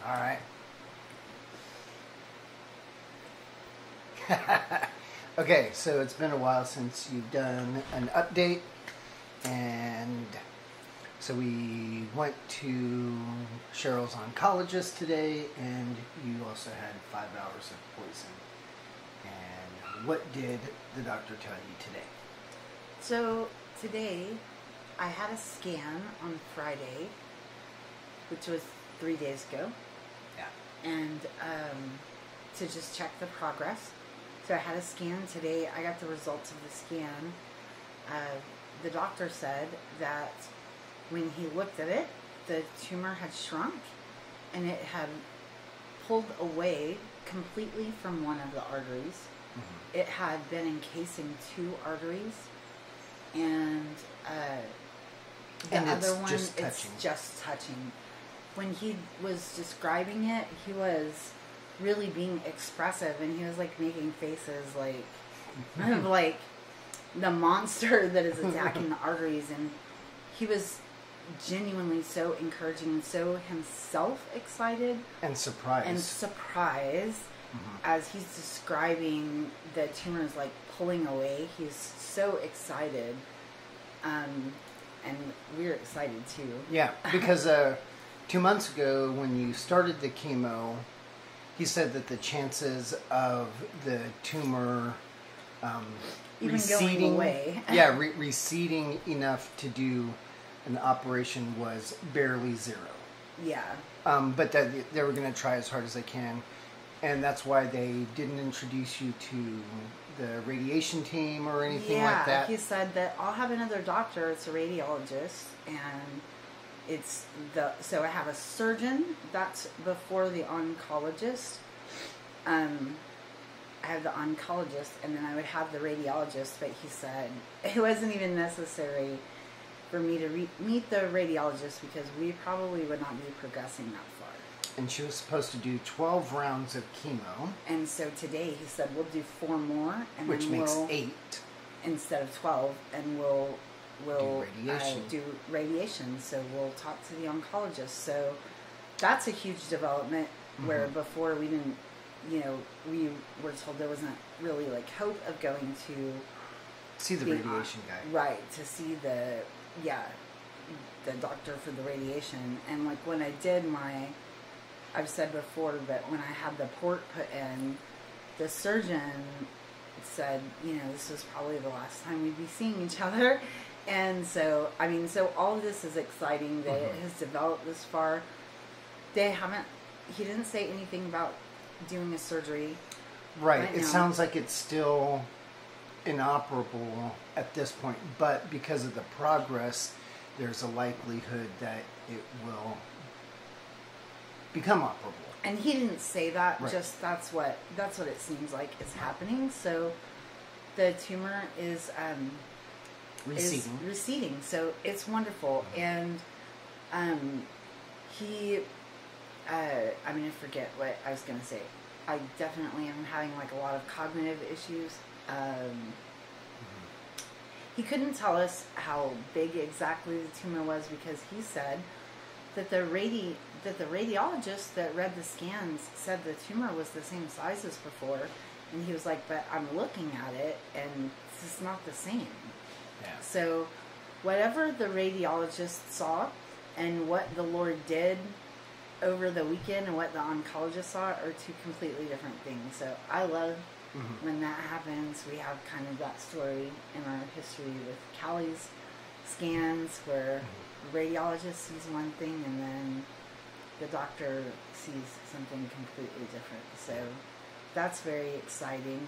All right. Okay, so it's been a while since you've done an update, and so we went to Cheryl's oncologist today, and you also had 5 hours of poison. And what did the doctor tell you today? So today I had a scan on Friday, which was 3 days ago. Yeah. And to just check the progress. So I had a scan today. I got the results of the scan. The doctor said that when he looked at it, the tumor had shrunk and it had pulled away completely from one of the arteries. Mm-hmm. It had been encasing 2 arteries, and the other one, it's just touching. When he was describing it, he was really being expressive, and he was like making faces like of like the monster that is attacking the arteries, and he was genuinely so encouraging and so himself excited and surprised mm-hmm. as he's describing the tumors like pulling away. He's so excited, and we're excited too. Yeah, because 2 months ago when you started the chemo, he said that the chances of the tumor even receding, going away, receding enough to do an operation was barely 0. Yeah. But that they were going to try as hard as they can, and that's why they didn't introduce you to the radiation team or anything like that. Yeah, he said that I'll have another doctor. It's a radiologist, and so I have a surgeon. That's before the oncologist. I have the oncologist, and then I would have the radiologist. But he said it wasn't even necessary for me to meet the radiologist because we probably would not be progressing that far. And she was supposed to do 12 rounds of chemo. And so today he said we'll do 4 more, and which then makes we'll, 8 instead of 12, and we'll do radiation. So we'll talk to the oncologist. So that's a huge development. Mm-hmm. Where before we didn't, we were told there wasn't really like hope of going to see the radiation guy, right? To see the doctor for the radiation. And like when I did I've said before that when I had the port put in, the surgeon said, this was probably the last time we'd be seeing each other. And so, so all of this is exciting that it has developed this far. He didn't say anything about doing a surgery. Right. It sounds like it's still inoperable at this point, but because of the progress, there's a likelihood that it will become operable. And he didn't say that, right. Just that's what it seems like is happening. So the tumor is receding. So it's wonderful. And I forget what I was going to say. I definitely am having like a lot of cognitive issues. He couldn't tell us how big exactly the tumor was because he said that the radiologist that read the scans said the tumor was the same size as before, and he was like, but I'm looking at it and it's not the same. Yeah. So whatever the radiologist saw and what the Lord did over the weekend and what the oncologist saw are 2 completely different things. So I love when that happens. We have kind of that story in our history with Callie's scans where the radiologist sees one thing and then the doctor sees something completely different. So that's very exciting.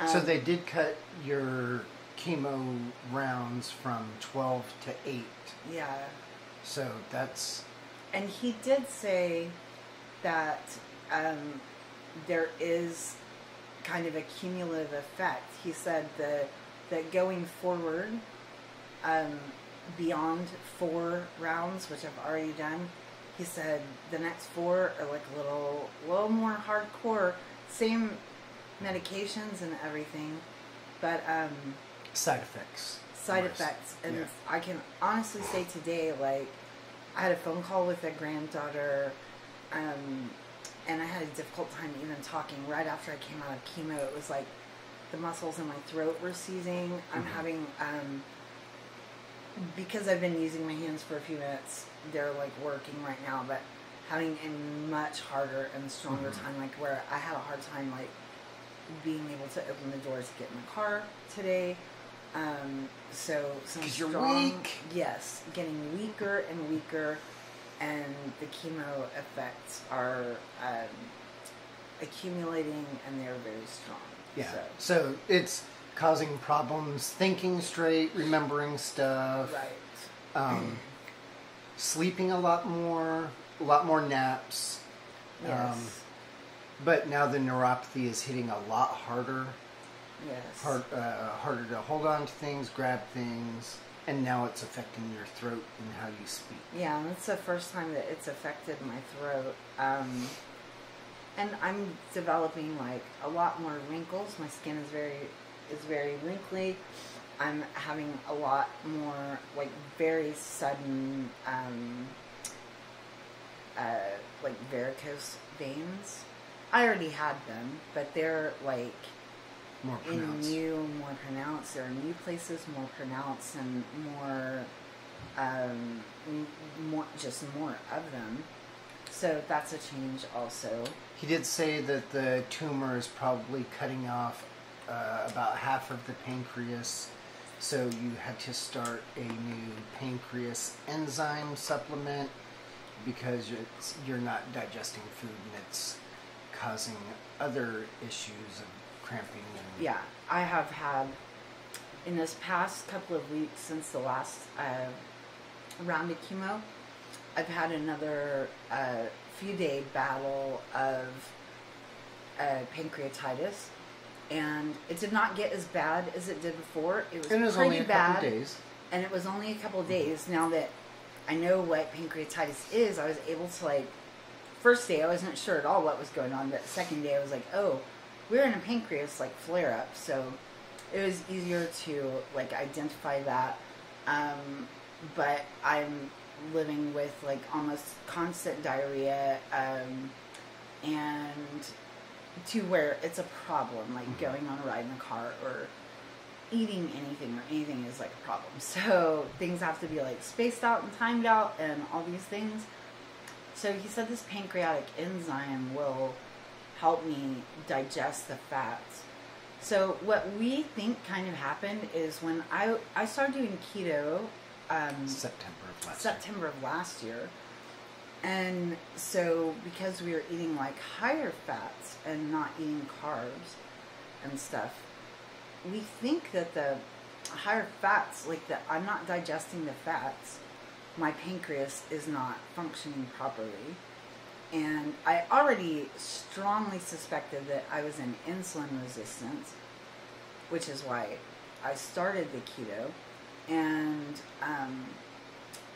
So they did cut your chemo rounds from 12 to 8. Yeah. So that's... And he did say that there is kind of a cumulative effect. He said that going forward, beyond 4 rounds, which I've already done, he said the next 4 are like a little more hardcore. Same medications and everything, but side effects. And yeah. I can honestly say today, like, I had a phone call with a granddaughter and I had a difficult time even talking right after I came out of chemo. It was like the muscles in my throat were seizing. I'm having, because I've been using my hands for a few minutes, they're like working right now, but having a much harder and stronger time, like where I had a hard time like being able to open the doors to get in the car today. So some you're strong, weak. yes, getting weaker and weaker, and the chemo effects are accumulating, and they're very strong. Yeah. So it's causing problems thinking straight, remembering stuff. Right. Sleeping a lot more naps. Yes. But now the neuropathy is hitting a lot harder. Yes. Harder to hold on to things, grab things, and now it's affecting your throat and how you speak. Yeah, that's the first time that it's affected my throat. And I'm developing like a lot more wrinkles. My skin is very wrinkly. I'm having a lot more like very sudden like varicose veins. I already had them, but they're like More pronounced. more pronounced. There are new places more pronounced and more of them. So that's a change also. He did say that the tumor is probably cutting off about half of the pancreas, so you had to start a new pancreas enzyme supplement because you're not digesting food and it's causing other issues of cramping. And Yeah, I have had, in this past couple of weeks since the last round of chemo, I've had another few-day battle of pancreatitis, and it did not get as bad as it did before. It was was pretty only a bad, couple days. and it was only a couple of days. Now that I know what pancreatitis is, I was able to like. First day, I wasn't sure at all what was going on, but the second day, I was like, oh, we're in a pancreas like flare up, so it was easier to like identify that. But I'm living with like almost constant diarrhea, and to where it's a problem, like going on a ride in the car or eating anything is like a problem. So things have to be like spaced out and timed out and all these things. So he said this pancreatic enzyme will help me digest the fats. So what we think kind of happened is when I started doing keto September of last year. And so because we were eating like higher fats and not eating carbs and stuff, we think that the higher fats, like that I'm not digesting the fats, my pancreas is not functioning properly. And I already strongly suspected that I was in insulin resistance, which is why I started the keto. And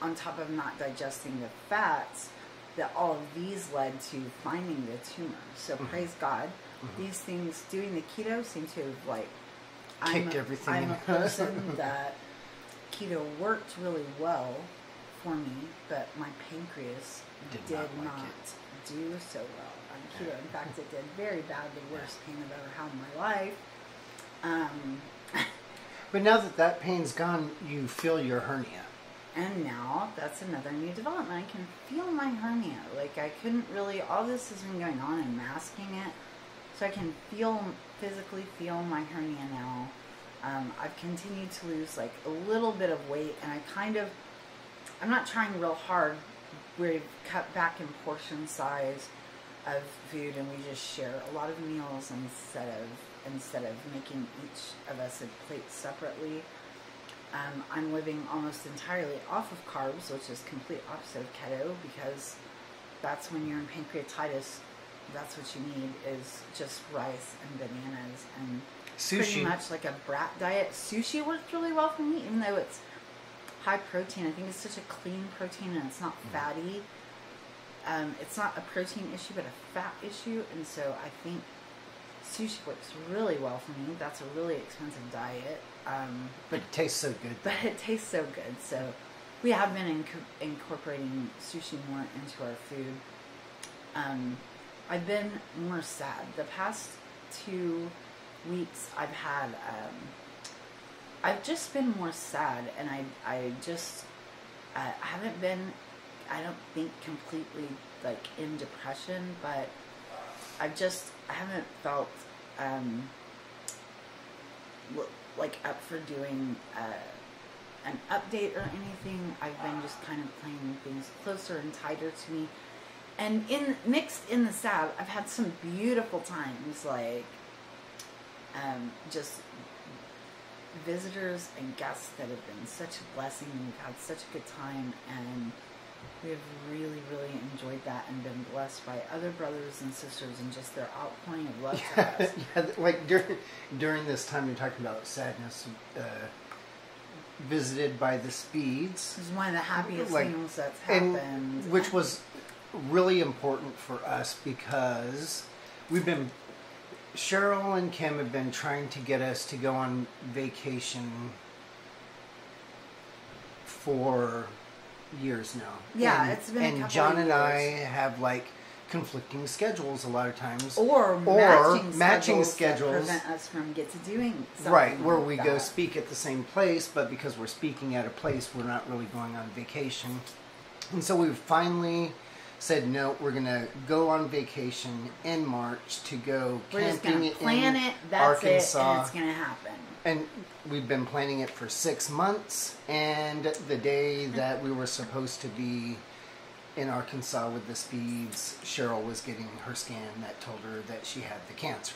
on top of not digesting the fats, that all of these led to finding the tumor. So praise God, these things, doing the keto seem to have like, kicked everything I'm in. a person that keto worked really well for me, but my pancreas did not do so well on keto. In fact, it did very bad, the worst pain I've ever had in my life. But now that pain's gone, you feel your hernia. And now that's another new development. I can feel my hernia. Like I couldn't really, all this has been going on and masking it. So I can physically feel my hernia now. I've continued to lose like a little bit of weight, and I'm not trying real hard. We've cut back in portion size of food, and we just share a lot of meals instead of making each of us a plate separately. I'm living almost entirely off of carbs, which is complete opposite of keto, because that's when you're in pancreatitis. That's what you need is just rice and bananas and sushi. Pretty much like a brat diet. Sushi works really well for me, even though it's high protein. I think it's such a clean protein and it's not fatty. It's not a protein issue, but a fat issue. And so I think sushi works really well for me. That's a really expensive diet. But it tastes so good. But it tastes so good. So we have been incorporating sushi more into our food. I've been more sad. The past 2 weeks I've just been more sad, and I just haven't been, I don't think, completely like in depression, but I haven't felt like up for doing an update or anything. I've been just kind of playing things closer and tighter to me, and mixed in the sad, I've had some beautiful times, like just visitors and guests that have been such a blessing, and we've had such a good time, and we have really, really enjoyed that and been blessed by other brothers and sisters and just their outpouring of love to us. Yeah, like during this time you're talking about sadness, visited by the Speeds. This is one of the happiest things that's happened. Which was really important for us because Cheryl and Kim have been trying to get us to go on vacation for years now. Yeah, it's been a couple John of and years. I have like conflicting schedules a lot of times, or matching schedules that prevent us from doing something. Right, where like we that. go speak at the same place, but because we're speaking at a place, we're not really going on vacation. And so we finally said, no, we're going to go on vacation in March to go We're just camping gonna plan in it, that's Arkansas. it, and it's going to happen. And we've been planning it for 6 months, and the day that we were supposed to be in Arkansas with the Speeds, Cheryl was getting her scan that told her that she had the cancer.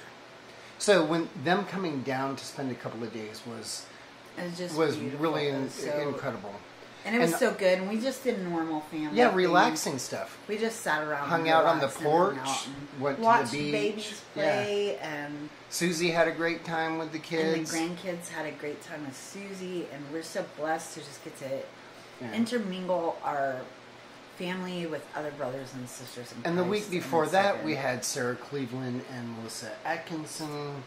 So when them coming down to spend a couple of days was beautiful. really It was so incredible. And it was so good, and we just did normal family Yeah, things. relaxing stuff. We just sat around, hung and out on the relaxed and porch, hung out and went watched to the beach. Babies play, and Susie had a great time with the kids. And the grandkids had a great time with Susie, and we're so blessed to just get to intermingle our family with other brothers and sisters in Christ. And the week before that, we had Sarah Cleveland and Melissa Atkinson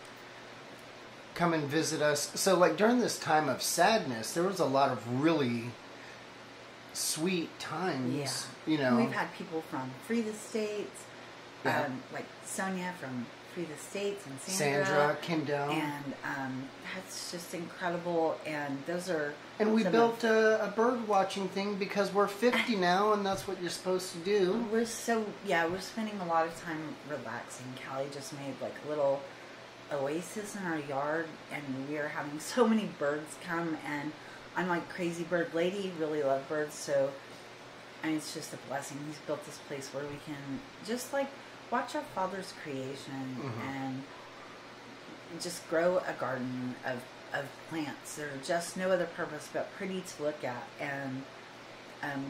come and visit us. So, like, during this time of sadness, there was a lot of really sweet times. Yeah. You know, and we've had people from Free the States, like Sonia from Free the States, and Sandra came down, and that's just incredible. And those are we built a bird watching thing because we're 50 now, and that's what you're supposed to do. We're spending a lot of time relaxing. Callie just made like a little oasis in our yard, and we are having so many birds come, and I'm like crazy bird lady, really love birds, so it's just a blessing. He's built this place where we can just like watch our Father's creation and just grow a garden of plants that are just no other purpose but pretty to look at, and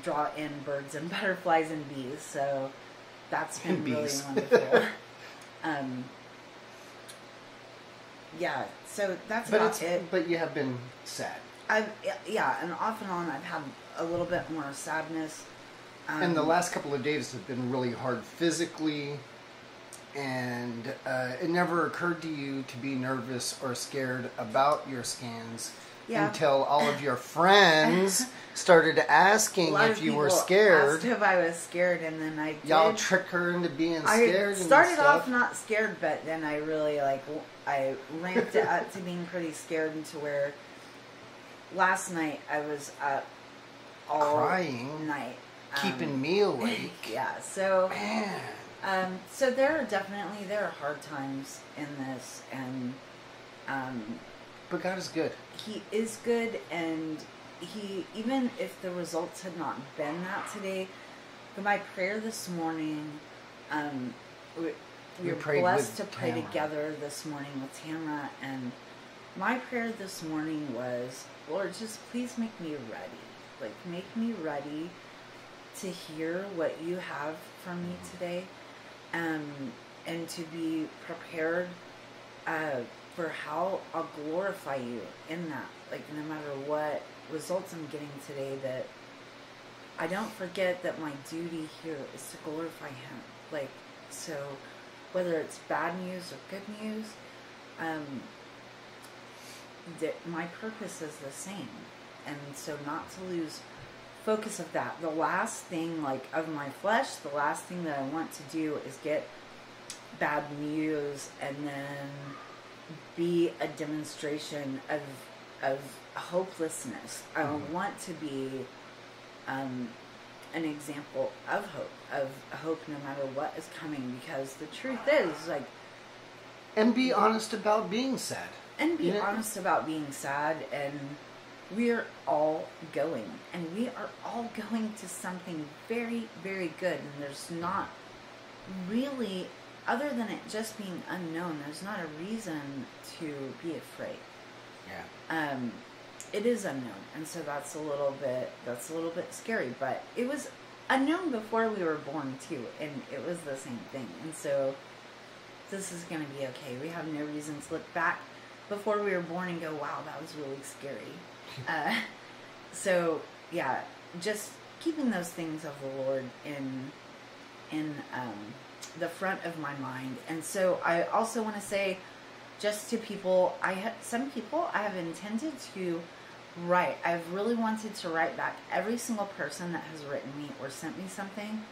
draw in birds and butterflies and bees. So that's been really wonderful. Yeah, so that's about it. But you have been sad. And off and on I've had a little bit more sadness. And the last couple of days have been really hard physically, and it never occurred to you to be nervous or scared about your scans until all of your friends started asking if you were scared. Asked if I was scared, and then I did. Y'all trick her into being scared. I started off not scared, but then I really I ramped it up to being pretty scared, into where last night I was up all crying night, keeping me awake. Yeah, so man. So there are hard times in this, and but God is good. He is good, and even if the results had not been that today, but my prayer this morning, we were blessed to pray together this morning with Tamara, and my prayer this morning was, Lord, just please make me ready. Like, make me ready to hear what you have from me today, and to be prepared for how I'll glorify you in that. Like, no matter what results I'm getting today, that I don't forget that my duty here is to glorify him. Like, so whether it's bad news or good news, that my purpose is the same. And so not to lose focus of that. The last thing, like, of my flesh, the last thing that I want to do is get bad news and then be a demonstration of hopelessness. I want to be an example of hope no matter what is coming, because the truth is, like... And be honest about being sad. And be honest about being sad, and we're all going. And we are all going to something very, very good. And there's not really, other than it just being unknown, there's not a reason to be afraid. Yeah. It is unknown, and so that's a little bit scary. But it was unknown before we were born too, and it was the same thing. And so this is going to be okay. We have no reason to look back before we were born and go, wow, that was really scary. So yeah, just keeping those things of the Lord in the front of my mind. And so I also want to say, just to people, some people I have intended to write. I've really wanted to write back every single person that has written me or sent me something,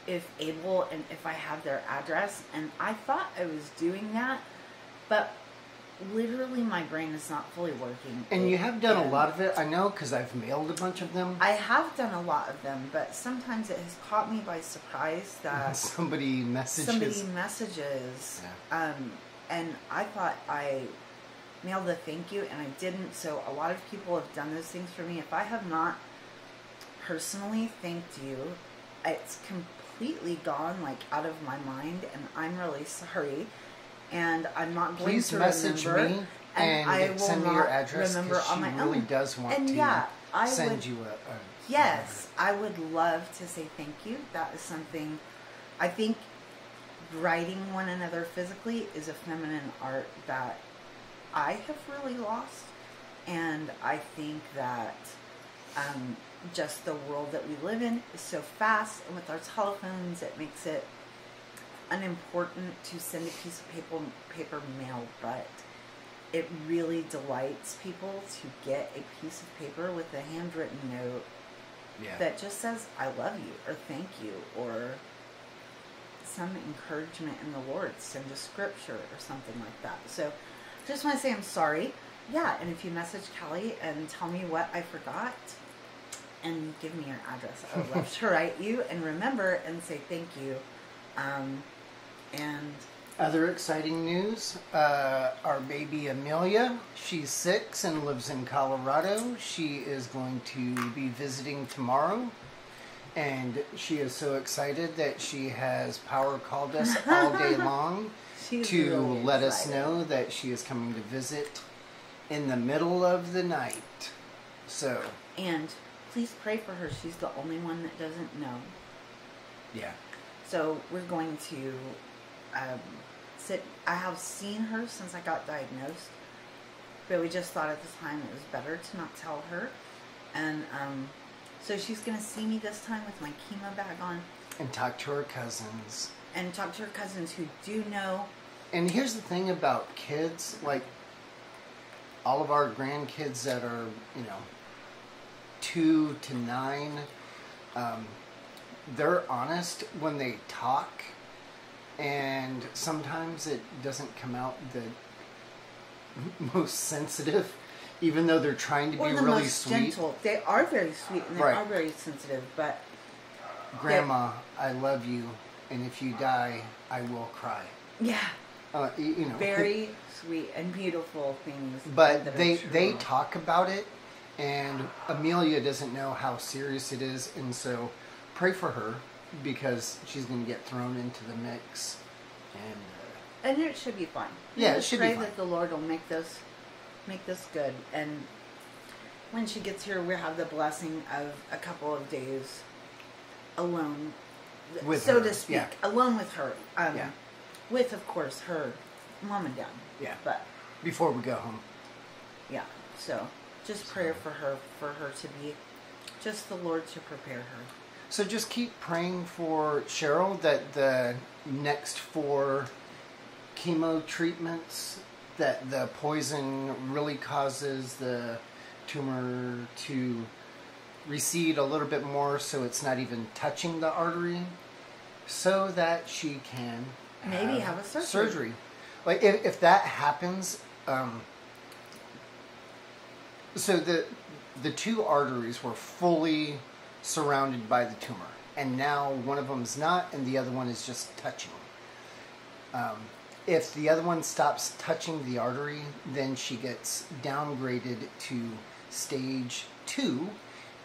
if able, and if I have their address. And I thought I was doing that, but literally my brain is not fully working. And you have done a lot of it, I know, because I've mailed a bunch of them. I have done a lot of them, but sometimes it has caught me by surprise that somebody messages. Yeah. And I thought I mailed a thank you, and I didn't. So a lot of people have done those things for me. If I have not personally thanked you, it's completely gone, like, out of my mind, and I'm really sorry. And I'm not going Please to message remember, me and I will send me not your address, remember on my she own. really does want and to yeah, I send would, you a yes, I would love to say thank you. That is something, I think writing one another physically is a feminine art that I have really lost. And I think that just the world that we live in is so fast, and with our telephones, it makes it unimportant to send a piece of paper mail, but it really delights people to get a piece of paper with a handwritten note that just says, I love you, or thank you, or some encouragement in the Lord, send a scripture or something like that. So just want to say I'm sorry. Yeah, and if you message Kelly and tell me what I forgot and give me your address, I would love to write you and remember and say thank you. And other exciting news, our baby Amelia, she's 6 and lives in Colorado. She is going to be visiting tomorrow, and she is so excited that she has power called us all day long to really let us excited. know that she is coming to visit in the middle of the night. So, and please pray for her. She's the only one that doesn't know. yeah. So we're going to sit. I have seen her since I got diagnosed, but we just thought at the time it was better to not tell her. And so she's going to see me this time with my chemo bag on. And talk to her cousins. And talk to her cousins who do know. And here's the thing about kids, like all of our grandkids that are, 2 to 9, they're honest when they talk, and sometimes it doesn't come out the most sensitive, even though they're trying to be or the really most sweet. gentle. They are very sweet and they Right. are very sensitive, but Grandma, I love you, and if you die, I will cry. yeah, Very very sweet and beautiful things. But that are they true. talk about it, and Amelia doesn't know how serious it is, and so pray for her because she's going to get thrown into the mix, And it should be fine. Yeah, it Just should be pray fine. that the Lord will make this good. And when she gets here, we'll have the blessing of a couple of days alone, With so her, to speak, yeah. alone with her. Yeah. With, of course, her mom and dad. Yeah. But before we go home. yeah, so just prayer for her to be just the Lord to prepare her. So just keep praying for Cheryl that the next 4 chemo treatments, that the poison really causes the tumor to recede a little bit more so it's not even touching the artery, so that she can Maybe have a surgery. Like if that happens, so the two arteries were fully surrounded by the tumor, and now one of them's not, and the other one is just touching. If the other one stops touching the artery, then she gets downgraded to stage 2,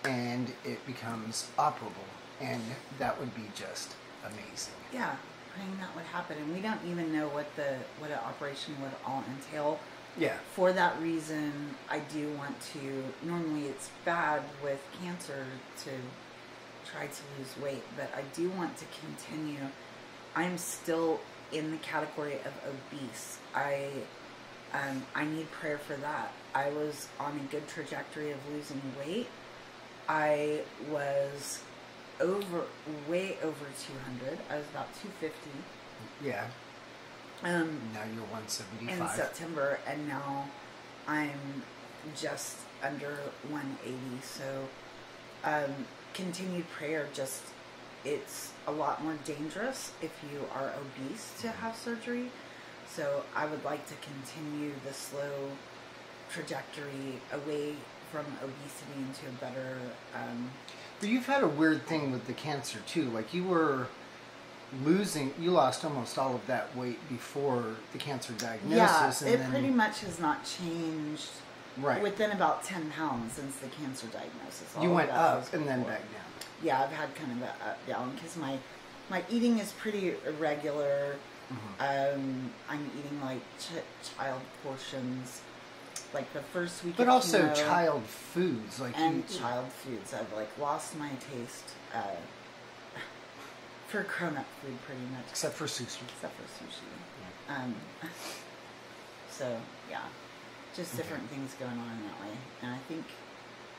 and it becomes operable, and that would be just amazing. Yeah, praying that would happen, and we don't even know what an operation would all entail. Yeah. For that reason, I do want to. Normally, it's bad with cancer to try to lose weight, but I do want to continue. I'm still in the category of obese. I need prayer for that. I was on a good trajectory of losing weight. I was way over 200. I was about 250. Yeah. Now you're 175. In September, and now I'm just under 180. So, continued prayer. Just, it's a lot more dangerous if you are obese to have surgery. So I would like to continue the slow trajectory away from obesity into a better. But you've had a weird thing with the cancer too. Like you lost almost all of that weight before the cancer diagnosis. Yeah, it pretty much has not changed. Right. Within about 10 pounds since the cancer diagnosis. You went up and then back down. Yeah, I've had kind of a up down because my eating is pretty irregular. Mm-hmm. I'm eating like child portions, like the first week. But also child foods, like child foods. I've like lost my taste for grown-up food, pretty much. Except for sushi. Yeah. So yeah, just different things going on in that way, and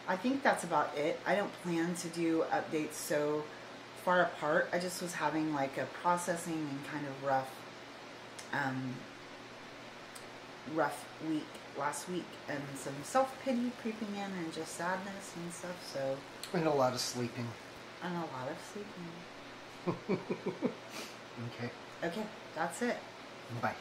I think that's about it. I don't plan to do updates so far apart. I just was having like a processing and kind of rough week last week, and some self-pity creeping in, and just sadness and stuff. So and a lot of sleeping. And a lot of sleeping. Okay. Okay, that's it. Bye.